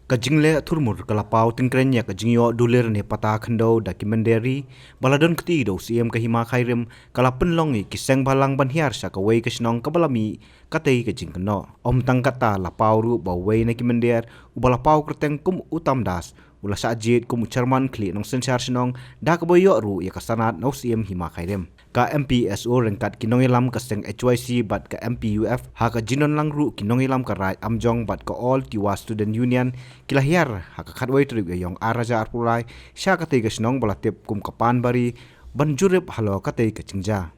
Kajingle turmur kalapau tingkrenya kajingyo dulir ne pata khando documentary baladon kti do CM kahima khairim kalapen longi kiseng balang banhiar sa kawai kasnong kabalami katei kajing kano om tangkata lapau ru bawai na kimender ubalapau kerteng kum utam das ula sajid kum chairman kli nong sensar sinong da kaboyo ru ya kasanat no CM hima khairim ka MPSO rengkat kinongilam kaseng HYC bat ka MPUF ha ka jinon langru kinongilam ka rai amjong bat ka all tiwa student union kilahiar ha ka khatwai trip yong araja arpulai sha ka te gasnong balatip kum kapan bari banjurip halo ka te ka cingja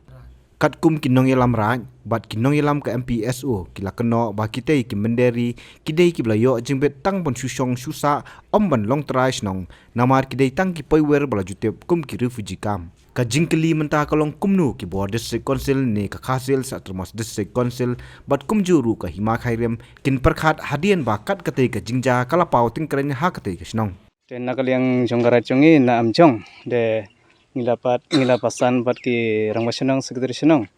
kat kum kinongilam raj bat kinongilam ka MPSO kila keno ba kitei ki menderi kidei ki blayo jingbet tang bon susong susa om ban long trai snong namar kidei tang ki poiwer bala jutep kum ki refugee camp ka jingkeli menta kalong kumnu ki board district council ne ka khasil sa termas district council bat kumjuru ka hima khairem kin perkhat hadien ba kat kate ka jingja kalapau tingkren ha kate ka snong ten nakaliang jonggara chongi na amjong de ngilapasan bat ki rangmasenong sekretari senong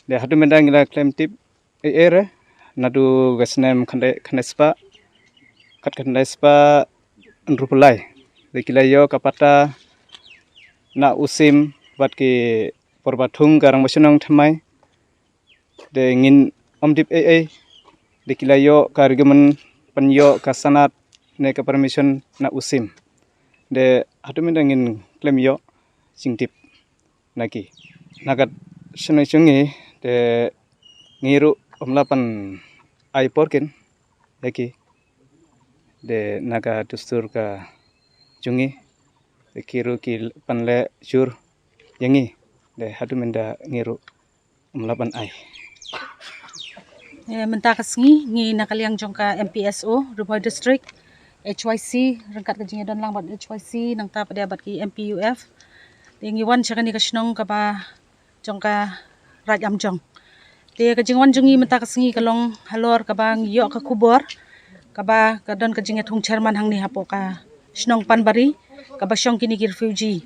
de hadu menda ngila claim tip ere nadu gasnem khandespa kat khandespa nrupulai de kilayo kapata na usim bat ki porbathung garang masenong thamai de ngin omdip de kilayo kargemen panyo kasanat ne ka permission na usim de hadu menda ngin claim yo singtip naki nagat senai chungi de ngiru omlapan ai porkin yaki de naga dustur ka chungi de kiru ki panle jur yangi de hadu menda ngiru omlapan ai menta kasngi ngi nakaliang jongka MPSO Ruboy District HYC rengkat kajing don lang bat HYC nang ta pada bat ki MPUF dengiwan chakani kasnong kaba jongka raj amjong te kajingwan jungi menta kasngi kalong halor kaba ngiyo ka kubor kaba kadon kajing thung chairman hangni hapo ka snong panbari kaba syong kini ki refugee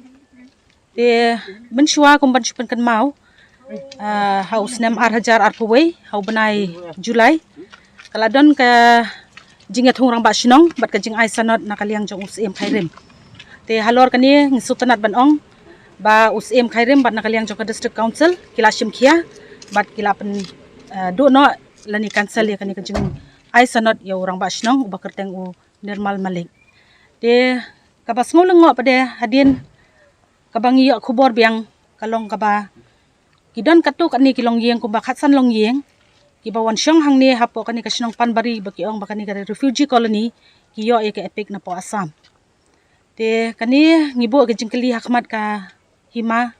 te menshua kumban chupan kan mau haus nem arhajar arpuwei hau benai Julai kaladon ka jinga thung rang ba snong bat kajing ai sanot nakaliang jong USM khairim te halor kani ngisutanat banong ba USM khairim bat nakaliang jong ka district council kila shimkhia bat kila pen do no lani cancel ya kani kajing ai sanot ya orang ba snong ba kerteng u normal malik te kabas ngoleng ngo pada hadin kabang iya khubor biang kalong kaba kidon katu kani kilong yeng kumba khatsan long yeng kibawan syong hang ni hapo kani kasnong panbari bakiong bakani ka refugee colony kiyo e ka epic na po Assam te kani ngibo ka jingkeli hakmat ka hima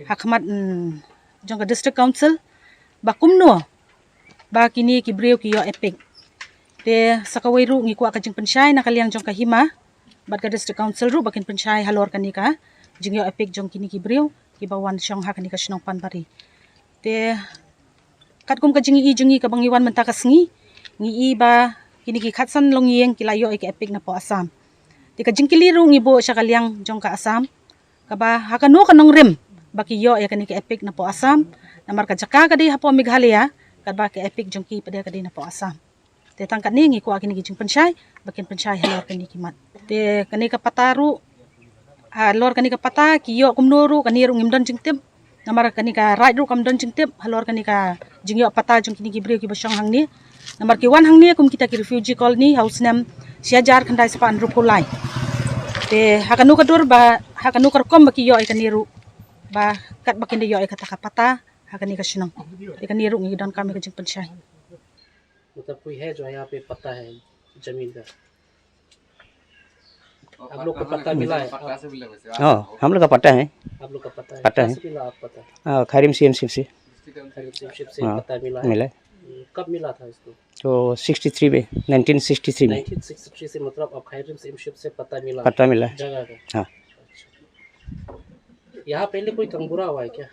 hakmat jong ka district council bakumno ba kini kibreu kiyo epic te sakawai ru ngi kwa ka jing pensyai nakaliang jong ka hima bat ka district council ru bakin pensyai halor kani ka jingyo epic jong kini kibreu kibawan syong ha kani kasnong panbari te kat kum ka jingi ka bangiwan menta kasngi ngi ba kini ki khatsan long yeng kilayo e ka epic na po Assam ti ka jingkili ru ngibo sya kaliang jong ka Assam kaba hakano kanong rim bakiyo e kani ka epic na po Assam namar ka jaka kadi hapo Meghalaya kadba ka epic jong ki pada kadi na po Assam te tangkat ni ngi ko kini ki jing pensyai bakin pensyai halor kani kimat te kani ka pataru halor kani ka pata kiyo kumnoru kani ru ngimdon jingtip namar kani ka right ru kamdon jingtip halor kani ka jingyo pata jong kini gibreu ki basyong hang ni namar ki wan hang ni kum kita ki refugee colony house nem siajar khandai span rupulai te hakanu kadur ba hakanu karkom baki yo ikani ru ba kat bakin de yo ikata kapata hakani ka sinong ikani ru ngi don kami ka jing pensyai मतलब कोई है जो यहाँ पे पता है जमीन का आप लोग को पता मिला है हाँ हम लोग का पट्टा है आप लोग का पता है पता है कैसे मिला आप पता हाँ खैरिम सीएमशिप से खरीदशिप से हाँ, पता मिला है मिला कब मिला था इसको तो 63 में 1963 में 1963 से मतलब अब खैरिम सीएमशिप से पता मिला पट्टा मिला है जगह का हाँ यहाँ पहले कोई कंगूरा हुआ है क्या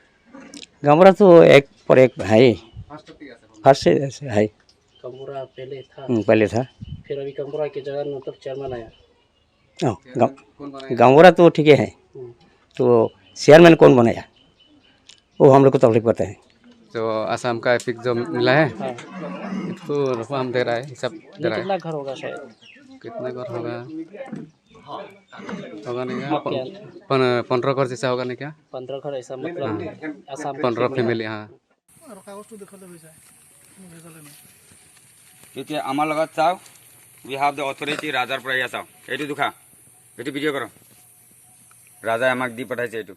गमरा तो एक पर एक है फर्स्ट से है कंगूरा पहले था पहले था फिर अभी कंगूरा की जगह मतलब चेयरमैन आया गमरा तो ठीक है तो चेयरमैन कौन बनाया वो हम लोग को तकलीफ पता है जो असम का एपिक जो मिला है तो हम दे रहा है सब दे रहा है कितना घर होगा शायद कितना घर होगा नहीं क्या 15 घर जैसा होगा नहीं क्या 15 घर ऐसा मतलब आसाम 15 फैमिली हाँ এতিয়া আমাৰ লগত চাওক উই হ্যাভ দ্য অথৰিটি ৰাজাৰ পৰা চাওক এইটো দুখা এইটো ভিডিঅ' কৰ ৰাজাই আমাক দি পঠাইছে এইটো